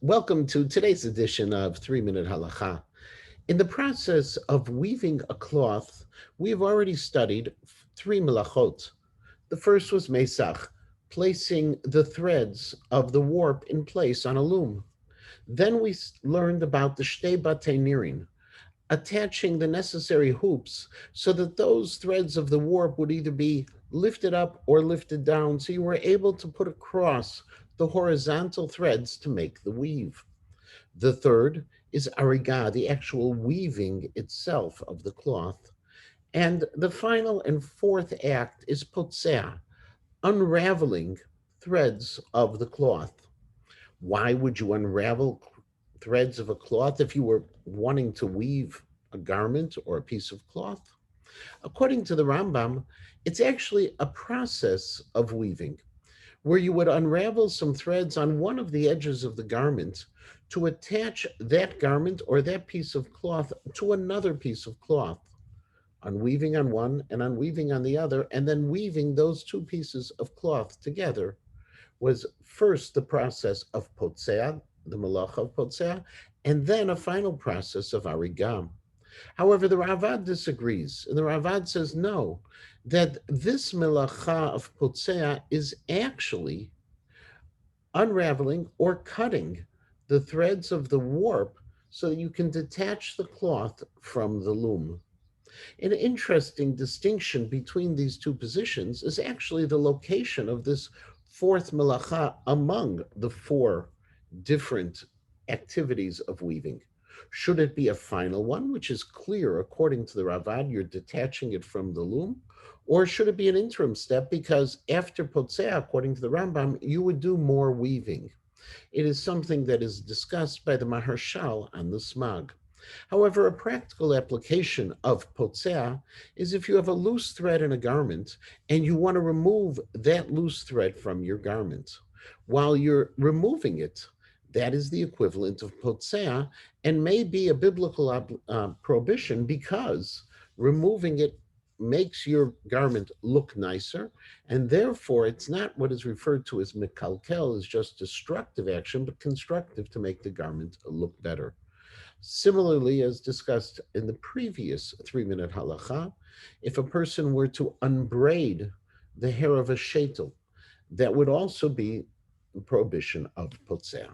Welcome to today's edition of 3 Minute Halacha. In the process of weaving a cloth, we have already studied three melachot. The first was mesach, placing the threads of the warp in place on a loom. Then we learned about the shtei batei nirin, attaching the necessary hoops so that those threads of the warp would either be lifted up or lifted down, so you were able to put across the horizontal threads to make the weave. The third is ariga, the actual weaving itself of the cloth. And the final and fourth act is potzaya, unraveling threads of the cloth. Why would you unravel threads of a cloth if you were wanting to weave a garment or a piece of cloth? According to the Rambam, it's actually a process of weaving where you would unravel some threads on one of the edges of the garment to attach that garment or that piece of cloth to another piece of cloth, unweaving on one and unweaving on the other, and then weaving those two pieces of cloth together was first the process of potzea, the malach of potzea, and then a final process of arigam. However, the Ravad disagrees. And the Ravad says no, that this melacha of potzea is actually unraveling or cutting the threads of the warp so that you can detach the cloth from the loom. An interesting distinction between these two positions is actually the location of this fourth melacha among the four different activities of weaving. Should it be a final one, which is clear according to the Ravad, you're detaching it from the loom? Or should it be an interim step because after Potzea, according to the Rambam, you would do more weaving? It is something that is discussed by the Maharshal on the Smag. However, a practical application of potzea is if you have a loose thread in a garment and you want to remove that loose thread from your garment. While you're removing it, that is the equivalent of potzea and may be a biblical prohibition because removing it makes your garment look nicer, and therefore it's not what is referred to as mikalkel, as just destructive action, but constructive to make the garment look better. Similarly, as discussed in the previous 3 Minute Halacha, if a person were to unbraid the hair of a shetel, that would also be a prohibition of potzea.